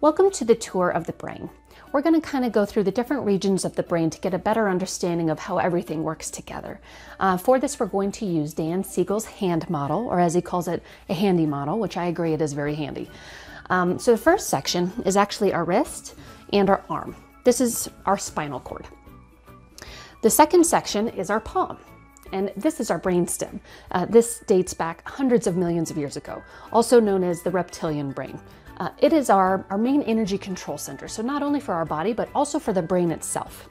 Welcome to the tour of the brain. We're going to kind of go through the different regions of the brain to get a better understanding of how everything works together. For this, we're going to use Dan Siegel's hand model, or as he calls it, a handy model, which I agree it is very handy. So the first section is actually our wrist and our arm. This is our spinal cord. The second section is our palm, and this is our brainstem. This dates back hundreds of millions of years ago, also known as the reptilian brain. It is our main energy control center, so not only for our body, but also for the brain itself.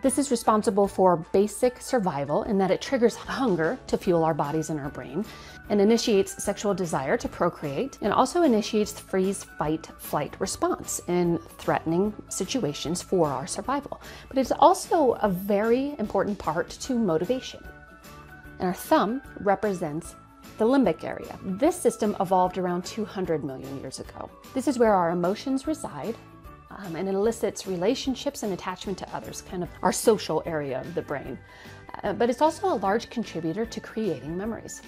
This is responsible for basic survival in that it triggers hunger to fuel our bodies and our brain, and initiates sexual desire to procreate, and also initiates the freeze, fight, flight response in threatening situations for our survival. But it's also a very important part to motivation. And our thumb represents the limbic area. This system evolved around 200 million years ago. This is where our emotions reside, and it elicits relationships and attachment to others, kind of our social area of the brain. But it's also a large contributor to creating memories.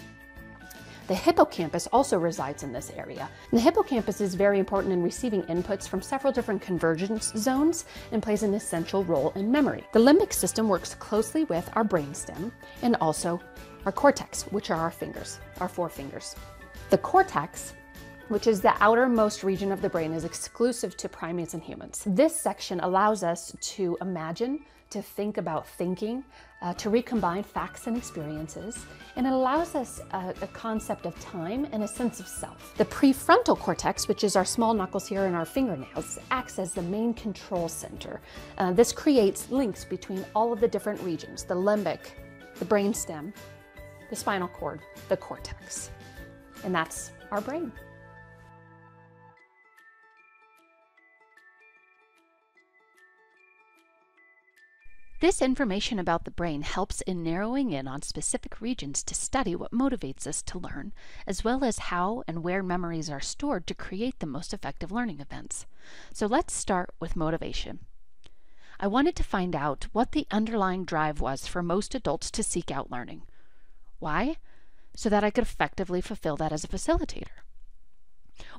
The hippocampus also resides in this area. And the hippocampus is very important in receiving inputs from several different convergence zones and plays an essential role in memory. The limbic system works closely with our brainstem and also our cortex, which are our fingers, our four fingers. The cortex, which is the outermost region of the brain, is exclusive to primates and humans. This section allows us to imagine, to think about thinking, to recombine facts and experiences, and it allows us a concept of time and a sense of self. The prefrontal cortex, which is our small knuckles here and our fingernails, acts as the main control center. This creates links between all of the different regions: the limbic, the brainstem, the spinal cord, the cortex. And that's our brain. This information about the brain helps in narrowing in on specific regions to study what motivates us to learn, as well as how and where memories are stored to create the most effective learning events. So let's start with motivation. I wanted to find out what the underlying drive was for most adults to seek out learning. Why? So that I could effectively fulfill that as a facilitator.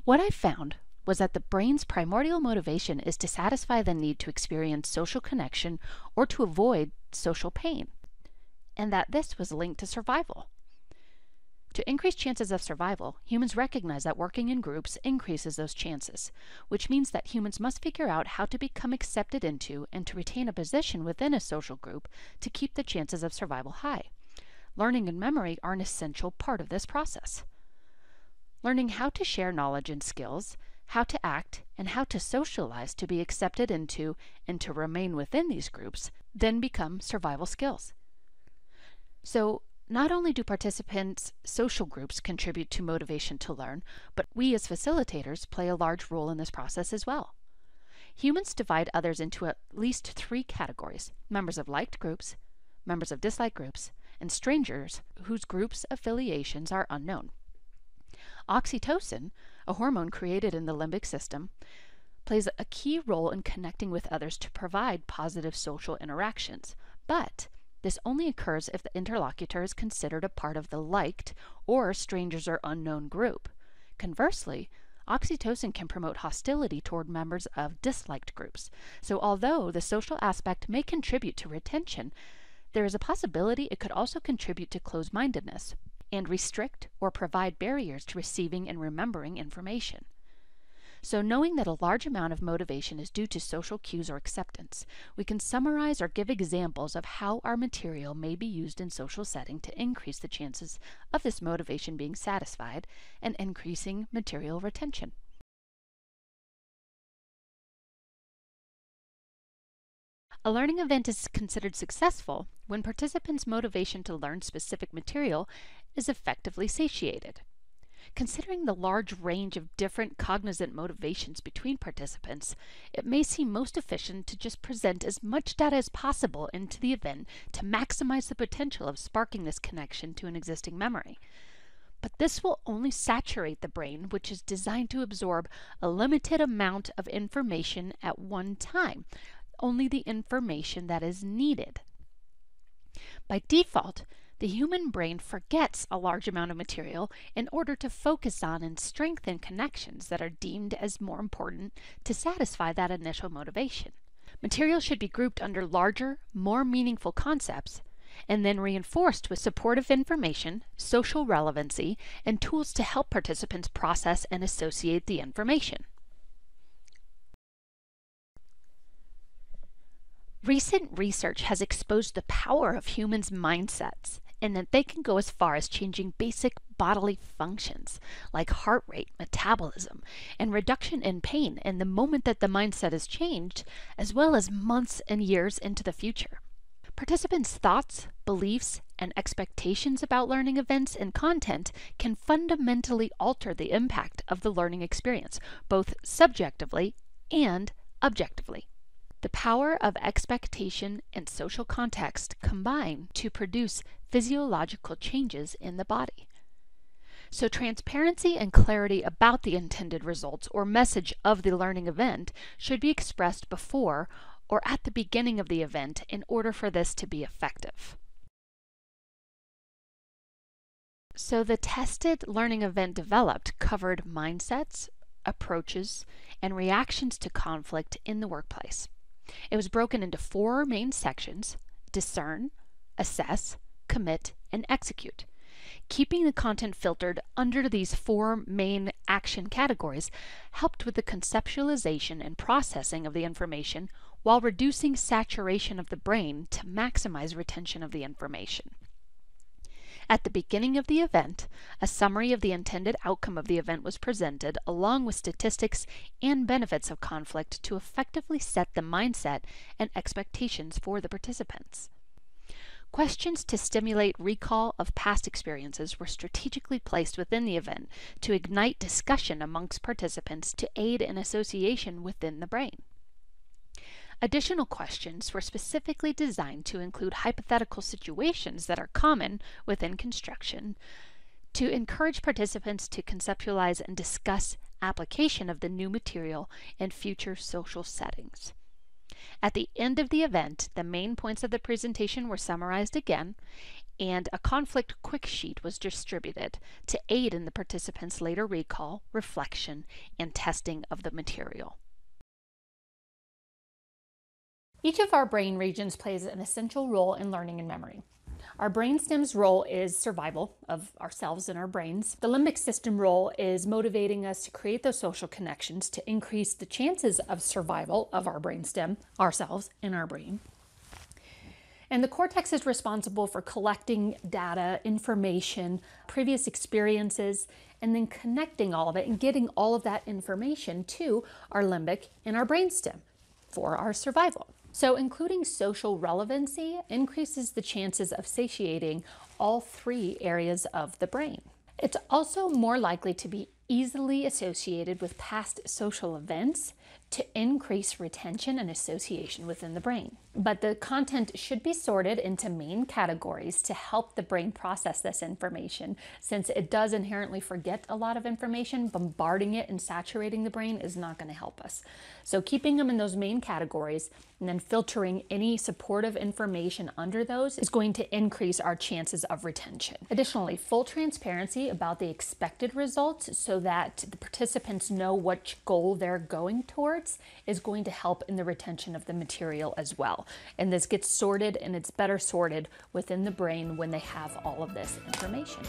What I found was that the brain's primordial motivation is to satisfy the need to experience social connection or to avoid social pain, and that this was linked to survival. To increase chances of survival, humans recognize that working in groups increases those chances, which means that humans must figure out how to become accepted into and to retain a position within a social group to keep the chances of survival high. Learning and memory are an essential part of this process. Learning how to share knowledge and skills, how to act, and how to socialize to be accepted into and to remain within these groups then become survival skills. So not only do participants' social groups contribute to motivation to learn, but we as facilitators play a large role in this process as well. Humans divide others into at least three categories: members of liked groups, members of disliked groups, and strangers whose groups' affiliations are unknown. Oxytocin, a hormone created in the limbic system, plays a key role in connecting with others to provide positive social interactions, but this only occurs if the interlocutor is considered a part of the liked or strangers or unknown group. Conversely, oxytocin can promote hostility toward members of disliked groups. So although the social aspect may contribute to retention, there is a possibility it could also contribute to closed-mindedness and restrict or provide barriers to receiving and remembering information. So knowing that a large amount of motivation is due to social cues or acceptance, we can summarize or give examples of how our material may be used in social setting to increase the chances of this motivation being satisfied and increasing material retention. A learning event is considered successful when participants' motivation to learn specific material is effectively satiated. Considering the large range of different cognizant motivations between participants, it may seem most efficient to just present as much data as possible into the event to maximize the potential of sparking this connection to an existing memory. But this will only saturate the brain, which is designed to absorb a limited amount of information at one time, only the information that is needed. By default, The human brain forgets a large amount of material in order to focus on and strengthen connections that are deemed as more important to satisfy that initial motivation. Material should be grouped under larger, more meaningful concepts, and then reinforced with supportive information, social relevancy, and tools to help participants process and associate the information. Recent research has exposed the power of humans' mindsets, and that they can go as far as changing basic bodily functions like heart rate, metabolism, and reduction in pain in the moment that the mindset is changed, as well as months and years into the future. Participants' thoughts, beliefs, and expectations about learning events and content can fundamentally alter the impact of the learning experience, both subjectively and objectively. The power of expectation and social context combine to produce physiological changes in the body. So transparency and clarity about the intended results or message of the learning event should be expressed before or at the beginning of the event in order for this to be effective. So the tested learning event developed covered mindsets, approaches, and reactions to conflict in the workplace. It was broken into 4 main sections: discern, assess, commit, and execute. Keeping the content filtered under these 4 main action categories helped with the conceptualization and processing of the information while reducing saturation of the brain to maximize retention of the information. At the beginning of the event, a summary of the intended outcome of the event was presented, along with statistics and benefits of conflict to effectively set the mindset and expectations for the participants. Questions to stimulate recall of past experiences were strategically placed within the event to ignite discussion amongst participants to aid in association within the brain. Additional questions were specifically designed to include hypothetical situations that are common within construction to encourage participants to conceptualize and discuss application of the new material in future social settings. At the end of the event, the main points of the presentation were summarized again, and a conflict quick sheet was distributed to aid in the participants' later recall, reflection, and testing of the material. Each of our brain regions plays an essential role in learning and memory. Our brainstem's role is survival of ourselves and our brains. The limbic system role is motivating us to create those social connections to increase the chances of survival of our brainstem, ourselves, and our brain. And the cortex is responsible for collecting data, information, previous experiences, and then connecting all of it and getting all of that information to our limbic and our brainstem for our survival. So including social relevancy increases the chances of satiating all 3 areas of the brain. It's also more likely to be easily associated with past social events to increase retention and association within the brain. But the content should be sorted into main categories to help the brain process this information, since it does inherently forget a lot of information. Bombarding it and saturating the brain is not going to help us. So keeping them in those main categories and then filtering any supportive information under those is going to increase our chances of retention. Additionally, full transparency about the expected results so that the participants know which goal they're going towards is going to help in the retention of the material as well. And this gets sorted, and it's better sorted within the brain when they have all of this information.